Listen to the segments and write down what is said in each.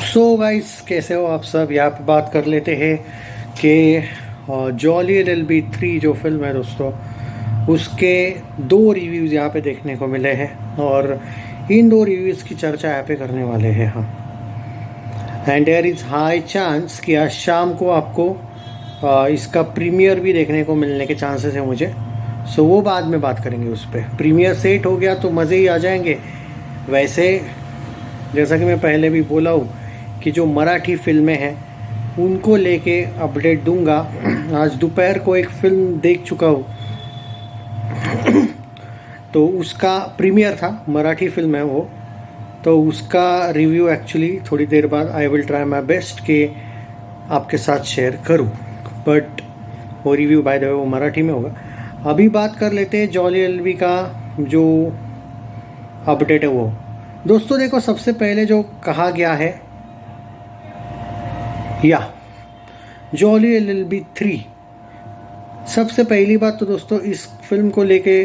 So guys, कैसे हो आप सब। यहाँ पे बात कर लेते हैं कि जॉली LLB 3 जो फिल्म है दोस्तों, उसके दो रिव्यूज़ यहाँ पे देखने को मिले हैं और इन दो रिव्यूज़ की चर्चा यहाँ पे करने वाले हैं हम। And there is high chance कि आज शाम को आपको इसका प्रीमियर भी देखने को मिलने के चांसेस हैं मुझे। सो वो बाद में बात करेंगे उस पर। प्रीमियर सेट हो गया तो मज़े ही आ जाएंगे। वैसे जैसा कि मैं पहले भी बोला हूँ कि जो मराठी फिल्में हैं उनको लेके अपडेट दूंगा। आज दोपहर को एक फिल्म देख चुका हूँ तो उसका प्रीमियर था, मराठी फिल्म है वो, तो उसका रिव्यू एक्चुअली थोड़ी देर बाद I will try my best कि आपके साथ शेयर करूँ। बट वो रिव्यू बाय द वे वो मराठी में होगा। अभी बात कर लेते हैं जॉली LLB का जो अपडेट है वो। दोस्तों देखो, सबसे पहले जो कहा गया है या जॉली LLB 3, सबसे पहली बात तो दोस्तों इस फिल्म को लेके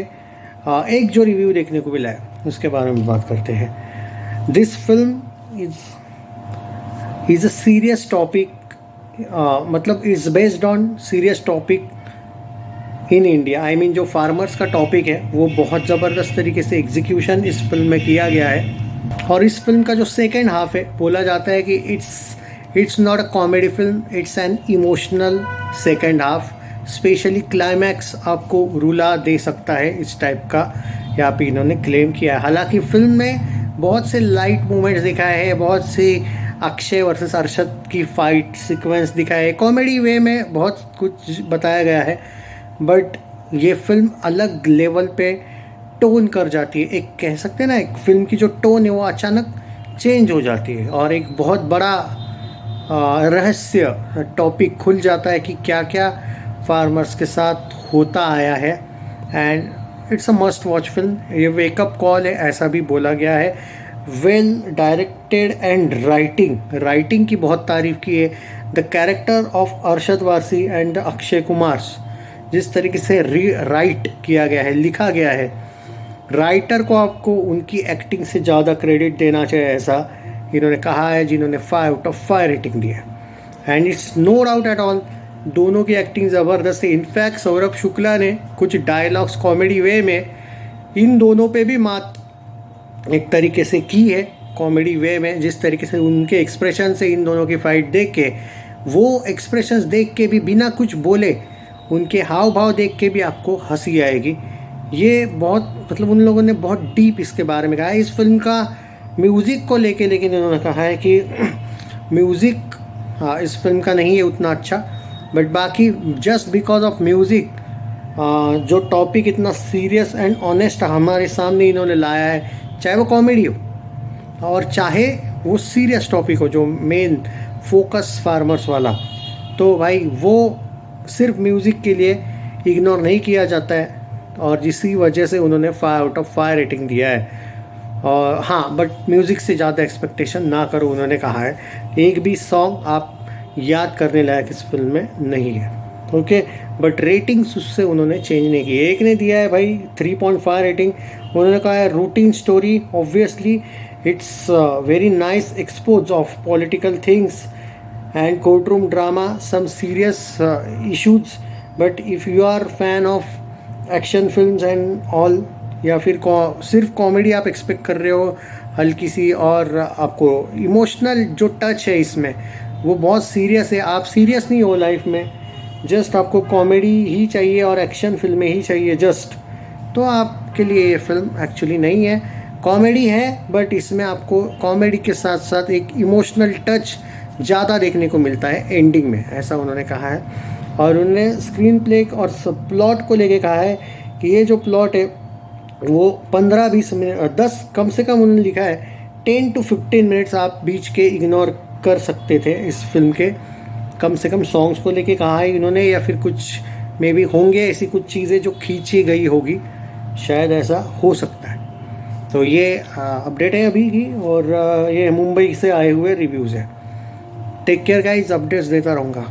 एक जो रिव्यू देखने को मिला है उसके बारे में बात करते हैं। This film is a serious topic, मतलब is based on serious topic in India. I mean जो फार्मर्स का टॉपिक है वो बहुत ज़बरदस्त तरीके से एग्जीक्यूशन इस फिल्म में किया गया है। और इस फिल्म का जो सेकेंड हाफ है, बोला जाता है कि it's not a comedy film, it's an emotional second half. Specially climax आपको रुला दे सकता है, इस टाइप का यहाँ पे इन्होंने क्लेम किया है। हालांकि फिल्म में बहुत से लाइट मोमेंट्स दिखाए हैं, बहुत से अक्षय वर्सेस अरशद की फाइट सीक्वेंस दिखाए है, कॉमेडी वे में बहुत कुछ बताया गया है। बट ये फिल्म अलग लेवल पे टोन कर जाती है। एक कह सकते हैं ना, एक फिल्म की जो टोन है वो अचानक चेंज हो जाती है और एक बहुत बड़ा रहस्य टॉपिक खुल जाता है कि क्या क्या फार्मर्स के साथ होता आया है। And it's a must watch film. ये वेकअप कॉल है ऐसा भी बोला गया है। वेल डायरेक्टेड एंड राइटिंग की बहुत तारीफ की है। The character of Arshad Warsi and Akshay Kumar, जिस तरीके से राइट किया गया है, लिखा गया है, राइटर को आपको उनकी एक्टिंग से ज़्यादा क्रेडिट देना चाहिए, ऐसा इन्होंने कहा है, जिन्होंने 5/5 रेटिंग दी है। And it's no doubt at all, दोनों की एक्टिंग ज़बरदस्त है। इनफैक्ट सौरभ शुक्ला ने कुछ डायलॉग्स कॉमेडी वे में इन दोनों पे भी मात एक तरीके से की है, कॉमेडी वे में। जिस तरीके से उनके एक्सप्रेशन से इन दोनों की फाइट देख के, वो एक्सप्रेशंस देख के भी बिना कुछ बोले, उनके हाव भाव देख के भी आपको हंसी आएगी। ये बहुत, मतलब उन लोगों ने बहुत डीप इसके बारे में कहा है। इस फिल्म का म्यूज़िक को लेके लेकिन इन्होंने कहा है कि म्यूज़िक इस फिल्म का नहीं है उतना अच्छा, बट बाकी जस्ट बिकॉज ऑफ म्यूज़िक जो टॉपिक इतना सीरियस एंड ऑनेस्ट हमारे सामने इन्होंने लाया है, चाहे वो कॉमेडी हो और चाहे वो सीरियस टॉपिक हो जो मेन फोकस फार्मर्स वाला, तो भाई वो सिर्फ म्यूज़िक के लिए इग्नोर नहीं किया जाता है और जिसी वजह से उन्होंने 5/5 रेटिंग दिया है। और हाँ, बट म्यूज़िक से ज़्यादा एक्सपेक्टेशन ना करो, उन्होंने कहा है। एक भी सॉन्ग आप याद करने लायक इस फिल्म में नहीं है, ओके। बट रेटिंग्स उससे उन्होंने चेंज नहीं की। एक ने दिया है भाई 3.5 रेटिंग, उन्होंने कहा है routine story, obviously it's very nice expose of political things and courtroom drama, some serious issues, but if you are fan of action films and all, या फिर सिर्फ कॉमेडी आप एक्सपेक्ट कर रहे हो हल्की सी, और आपको इमोशनल जो टच है इसमें वो बहुत सीरियस है, आप सीरियस नहीं हो लाइफ में, जस्ट आपको कॉमेडी ही चाहिए और एक्शन फिल्में ही चाहिए जस्ट, तो आपके लिए ये फिल्म एक्चुअली नहीं है। कॉमेडी है बट इसमें आपको कॉमेडी के साथ साथ एक इमोशनल टच ज़्यादा देखने को मिलता है एंडिंग में, ऐसा उन्होंने कहा है। और उन्होंने स्क्रीन प्ले और प्लॉट को लेके कहा है कि ये जो प्लॉट है वो 15-20 मिनट, 10 कम से कम उन्होंने लिखा है 10 to 15 मिनट्स आप बीच के इग्नोर कर सकते थे इस फिल्म के। कम से कम सॉन्ग्स को लेके कहा है इन्होंने, या फिर कुछ मे बी होंगे ऐसी कुछ चीज़ें जो खींची गई होगी, शायद ऐसा हो सकता है। तो ये अपडेट है अभी की, और ये मुंबई से आए हुए रिव्यूज़ है। टेक केयर गाइस, अपडेट्स देता रहूँगा।